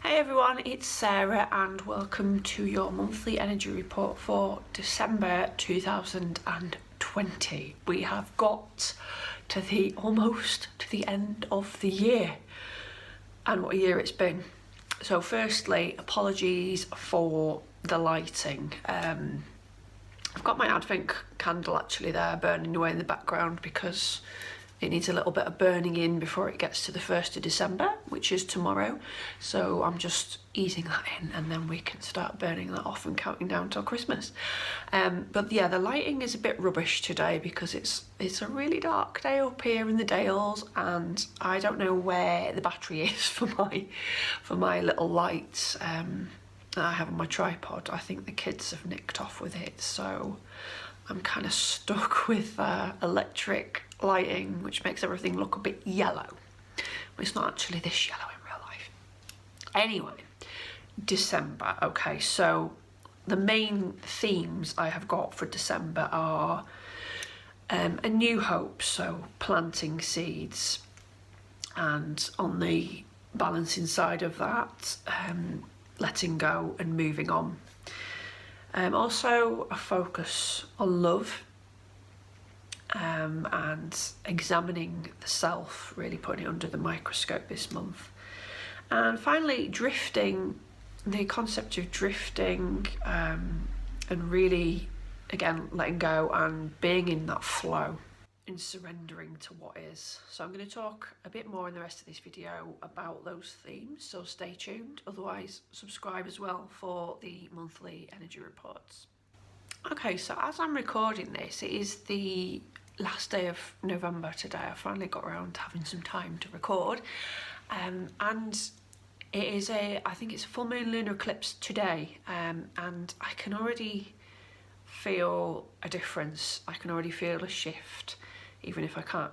Hey everyone, it's Sarah and welcome to your monthly energy report for December 2020. We have got to almost to the end of the year, and what a year it's been. So firstly, apologies for the lighting. I've got my advent candle actually there burning away in the background because it needs a little bit of burning in before it gets to the 1st of December, which is tomorrow. So I'm just easing that in and then we can start burning that off and counting down till Christmas. But yeah, the lighting is a bit rubbish today because it's a really dark day up here in the Dales, and I don't know where the battery is for my little lights that I have on my tripod. I think the kids have nicked off with it, so I'm kind of stuck with electric lighting, which makes everything look a bit yellow. But it's not actually this yellow in real life. Anyway, December. Okay, so the main themes I have got for December are a new hope, so planting seeds, and on the balancing side of that, letting go and moving on. Also a focus on love, and examining the self, really putting it under the microscope this month. And finally, drifting, the concept of drifting, and really, again, letting go and being in that flow and surrendering to what is. So I'm going to talk a bit more in the rest of this video about those themes, so stay tuned. Otherwise, subscribe as well for the monthly energy reports. Okay, so as I'm recording this, it is the last day of November today. I finally got around to having some time to record, and it is I think it's a full moon lunar eclipse today, and I can already feel a difference. I can already feel a shift, even if I can't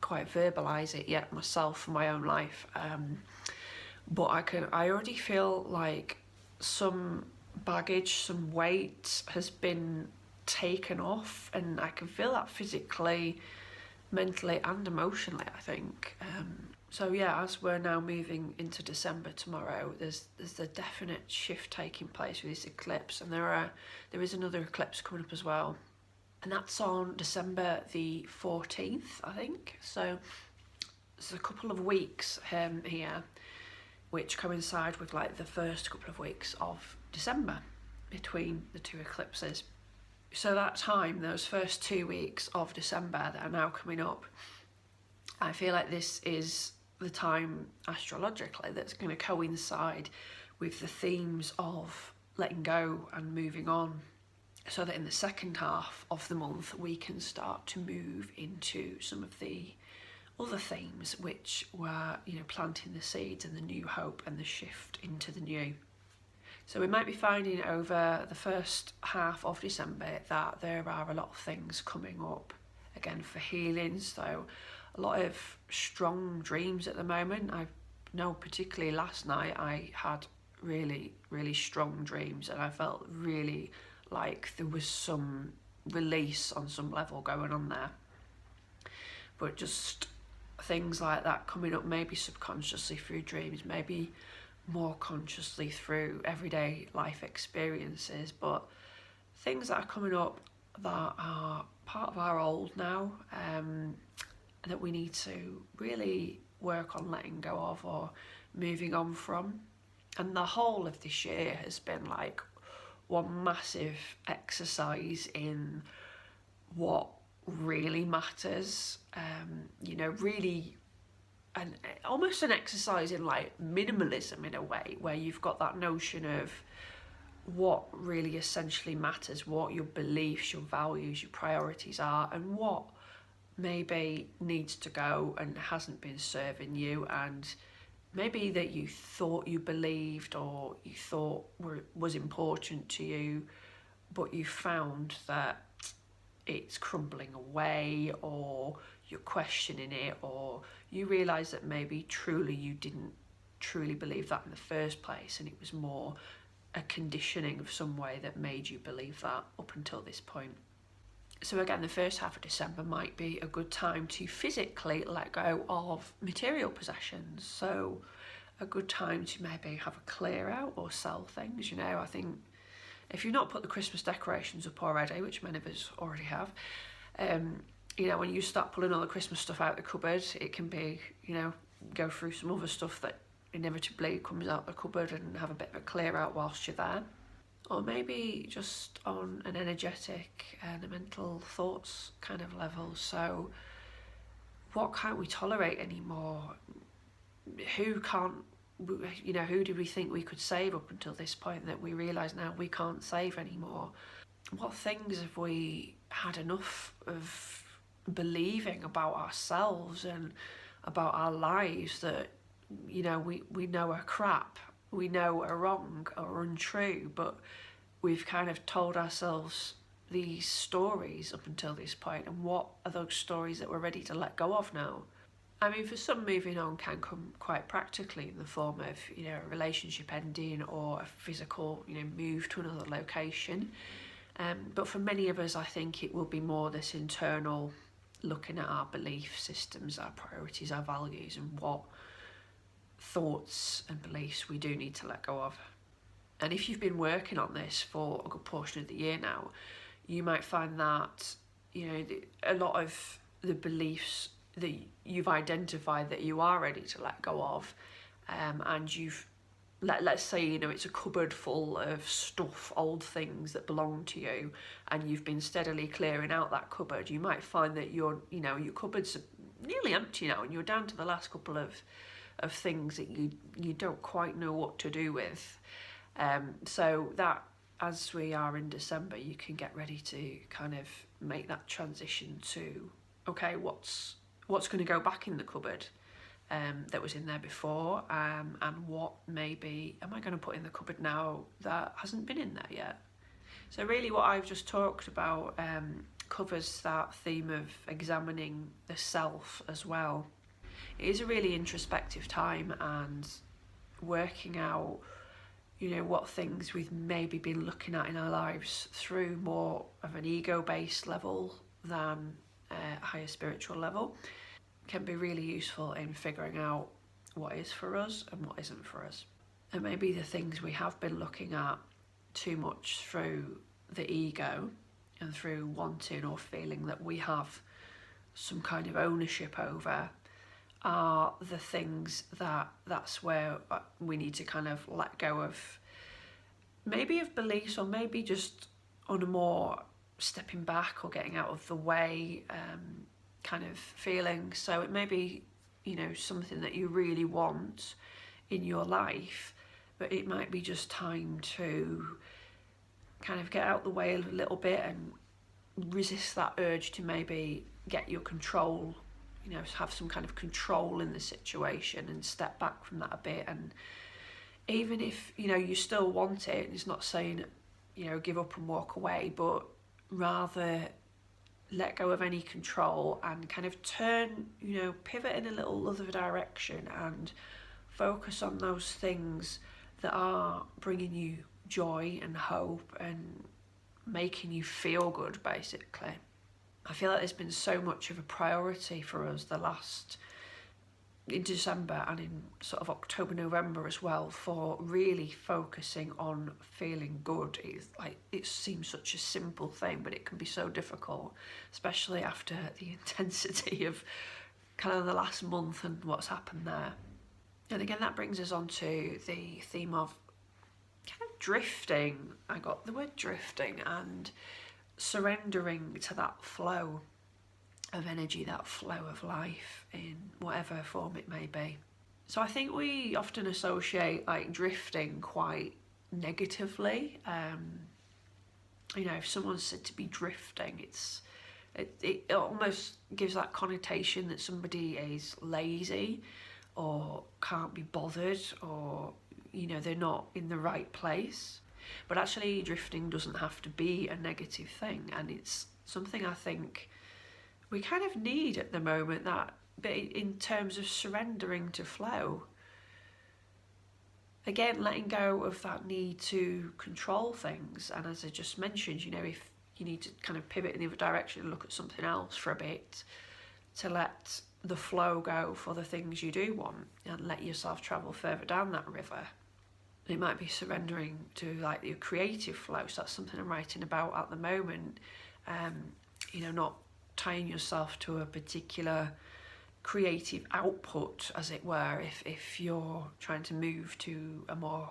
quite verbalise it yet myself for my own life. But I already feel like some baggage, some weight has been taken off, and I can feel that physically, mentally and emotionally, I think. So yeah, as we're now moving into December tomorrow, there's a definite shift taking place with this eclipse, and there is another eclipse coming up as well, and that's on December the 14th, I think. So there's a couple of weeks here which coincide with like the first couple of weeks of December between the two eclipses. So that time, those first 2 weeks of December that are now coming up, I feel like this is the time astrologically that's going to coincide with the themes of letting go and moving on, so that in the second half of the month we can start to move into some of the other themes, which were, planting the seeds and the new hope and the shift into the new. So we might be finding over the first half of December that there are a lot of things coming up again for healing. So a lot of strong dreams at the moment. I know particularly last night I had really, really strong dreams, and I felt really like there was some release on some level going on there. But just things like that coming up, maybe subconsciously through dreams, maybe more consciously through everyday life experiences, but things that are coming up that are part of our old now, that we need to really work on letting go of or moving on from. And the whole of this year has been like one massive exercise in what really matters, really, and almost an exercise in like minimalism in a way, where you've got that notion of what really essentially matters, what your beliefs, your values, your priorities are, and what maybe needs to go and hasn't been serving you, and maybe that you thought you believed or you thought was important to you, but you found that it's crumbling away, or you're questioning it, or you realise that maybe truly you didn't truly believe that in the first place, and it was more a conditioning of some way that made you believe that up until this point. So again, the first half of December might be a good time to physically let go of material possessions. So a good time to maybe have a clear out or sell things. I think if you've not put the Christmas decorations up already, which many of us already have, when you start pulling all the Christmas stuff out of the cupboard, it can be, go through some other stuff that inevitably comes out the cupboard and have a bit of a clear out whilst you're there. Or maybe just on an energetic and a mental thoughts kind of level. So what can't we tolerate anymore? Who do we think we could save up until this point that we realise now we can't save anymore? What things have we had enough of believing about ourselves and about our lives that, we know are crap, we know are wrong or untrue, but we've kind of told ourselves these stories up until this point, and what are those stories that we're ready to let go of now? I mean, for some, moving on can come quite practically in the form of, a relationship ending or a physical, move to another location. But for many of us, I think it will be more this internal looking at our belief systems, our priorities, our values, and what thoughts and beliefs we do need to let go of. And if you've been working on this for a good portion of the year now, you might find that, a lot of the beliefs that you've identified that you are ready to let go of, and you've, let's say, it's a cupboard full of stuff, old things that belong to you, and you've been steadily clearing out that cupboard, you might find that your cupboard's nearly empty now, and you're down to the last couple of things that you don't quite know what to do with. So that, as we are in December, you can get ready to kind of make that transition to, okay, what's going to go back in the cupboard that was in there before, and what maybe am I going to put in the cupboard now that hasn't been in there yet? So really what I've just talked about covers that theme of examining the self as well. It is a really introspective time, and working out, what things we've maybe been looking at in our lives through more of an ego-based level than a higher spiritual level can be really useful in figuring out what is for us and what isn't for us. And maybe the things we have been looking at too much through the ego and through wanting or feeling that we have some kind of ownership over are the things that's where we need to kind of let go of, maybe of beliefs, or maybe just on a more stepping back or getting out of the way kind of feeling. So it may be, something that you really want in your life, but it might be just time to kind of get out the way a little bit and resist that urge to maybe get your control, have some kind of control in the situation, and step back from that a bit. And even if, you still want it, it's not saying, give up and walk away, but rather let go of any control and kind of turn, pivot in a little other direction and focus on those things that are bringing you joy and hope and making you feel good, basically. I feel like there's been so much of a priority for us in December and in sort of October, November as well, for really focusing on feeling good. It seems such a simple thing, but it can be so difficult, especially after the intensity of kind of the last month and what's happened there. And again, that brings us on to the theme of kind of drifting. I got the word drifting, and surrendering to that flow of energy, that flow of life in whatever form it may be. So I think we often associate drifting quite negatively. If someone's said to be drifting, it almost gives that connotation that somebody is lazy or can't be bothered, or they're not in the right place. But actually, drifting doesn't have to be a negative thing, and it's something I think we kind of need at the moment, that bit in terms of surrendering to flow. Again, letting go of that need to control things, and as I just mentioned, if you need to kind of pivot in the other direction and look at something else for a bit, to let the flow go for the things you do want and let yourself travel further down that river. It might be surrendering to like your creative flow. So that's something I'm writing about at the moment. Not tying yourself to a particular creative output, as it were, if you're trying to move to a more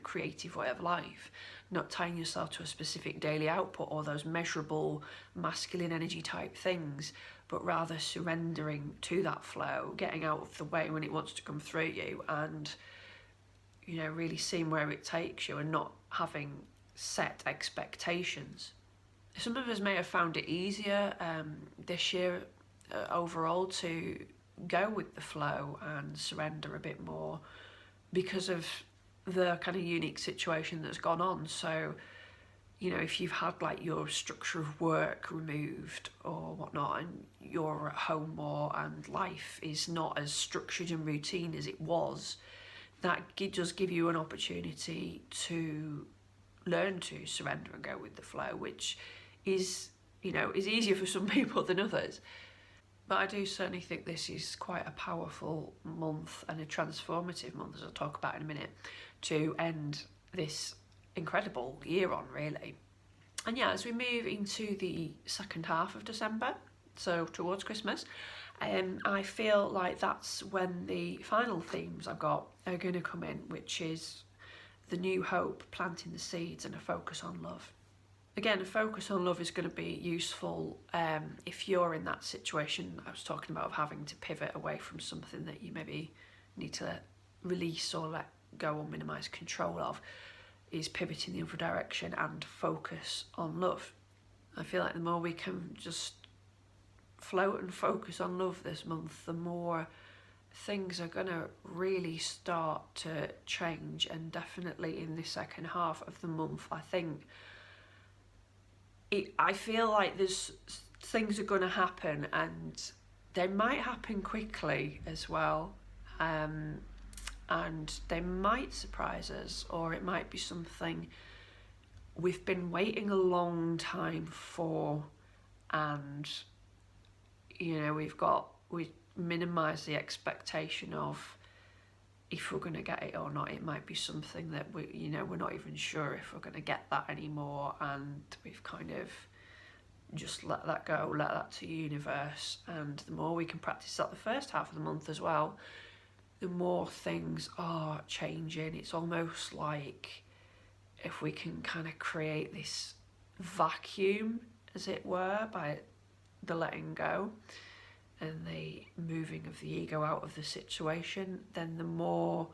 creative way of life, not tying yourself to a specific daily output or those measurable masculine energy type things, but rather surrendering to that flow, getting out of the way when it wants to come through you, and really seeing where it takes you and not having set expectations. Some of us may have found it easier this year overall to go with the flow and surrender a bit more because of the kind of unique situation that's gone on. So, if you've had like your structure of work removed or whatnot, and you're at home more and life is not as structured and routine as it was, that does give you an opportunity to learn to surrender and go with the flow, which is easier for some people than others. But I do certainly think this is quite a powerful month and a transformative month, as I'll talk about in a minute, to end this incredible year on, really. And yeah, as we move into the second half of December, so towards Christmas, I feel like that's when the final themes I've got are going to come in, which is the new hope, planting the seeds, and a focus on love. Again, a focus on love is going to be useful if you're in that situation I was talking about of having to pivot away from something that you maybe need to release or let go or minimise control of, is pivoting the other direction and focus on love. I feel like the more we can just float and focus on love this month, the more things are going to really start to change. And definitely in the second half of the month, I feel like there's things are going to happen, and they might happen quickly as well, and they might surprise us, or it might be something we've been waiting a long time for, and we minimise the expectation of if we're going to get it or not. It might be something that we're not even sure if we're going to get that anymore, and we've kind of just let that go, let that to the universe. And the more we can practice that the first half of the month as well, the more things are changing. It's almost like if we can kind of create this vacuum, as it were, by the letting go and the moving of the ego out of the situation, then the more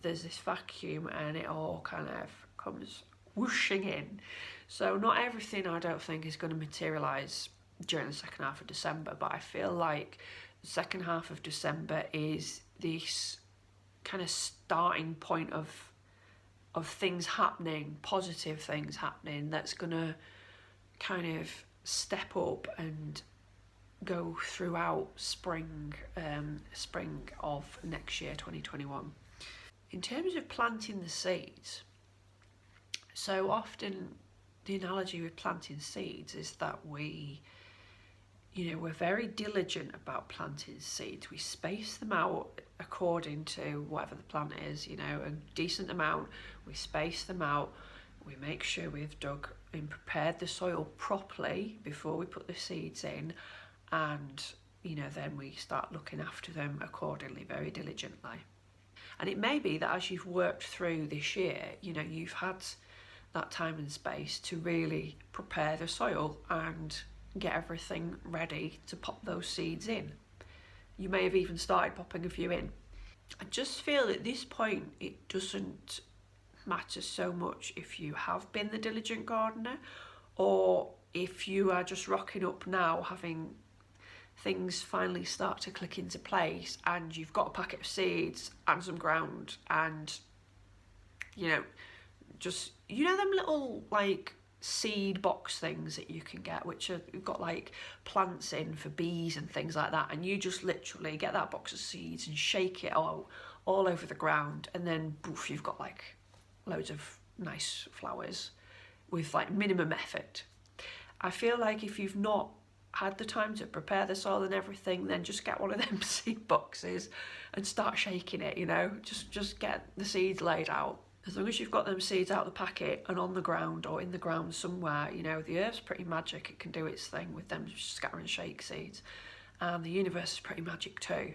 there's this vacuum and it all kind of comes whooshing in. So not everything, I don't think, is going to materialise during the second half of December, but I feel like the second half of December is this kind of starting point of things happening, positive things happening, that's going to kind of step up and go throughout spring of next year, 2021. In terms of planting the seeds, so often the analogy with planting seeds is that we're very diligent about planting seeds. We space them out according to whatever the plant is, a decent amount. We space them out. We make sure we've dug and prepared the soil properly before we put the seeds in, and then we start looking after them accordingly, very diligently. And it may be that as you've worked through this year, you've had that time and space to really prepare the soil and get everything ready to pop those seeds in. You may have even started popping a few in. I just feel at this point it doesn't matter so much if you have been the diligent gardener, or if you are just rocking up now, having things finally start to click into place, and you've got a packet of seeds and some ground, and just them little like seed box things that you can get, which are, you've got like plants in for bees and things like that, and you just literally get that box of seeds and shake it all over the ground, and then poof, you've got like loads of nice flowers with like minimum effort. I feel like if you've not had the time to prepare the soil and everything, then just get one of them seed boxes and start shaking it, you know, just get the seeds laid out. As long as you've got them seeds out of the packet and on the ground or in the ground somewhere, you know, the earth's pretty magic. It can do its thing with them scatter and shake seeds. And the universe is pretty magic too.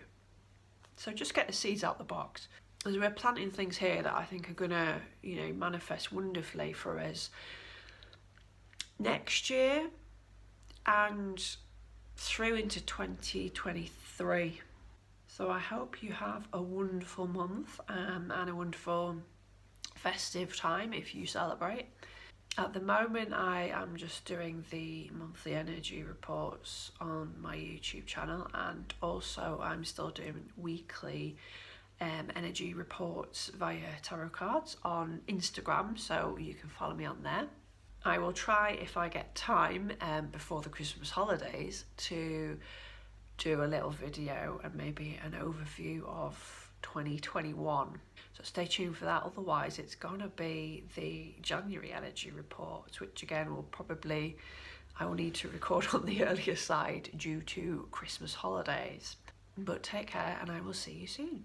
So just get the seeds out the box. As we're planting things here that I think are gonna, you know, manifest wonderfully for us next year and through into 2023. So I hope you have a wonderful month and a wonderful festive time if you celebrate. At the moment, I am just doing the monthly energy reports on my YouTube channel, and also I'm still doing weekly energy reports via tarot cards on Instagram, so you can follow me on there. I will try, if I get time before the Christmas holidays, to do a little video and maybe an overview of 2021. So stay tuned for that. Otherwise, it's gonna be the January energy reports, which again I will need to record on the earlier side due to Christmas holidays. But take care, and I will see you soon.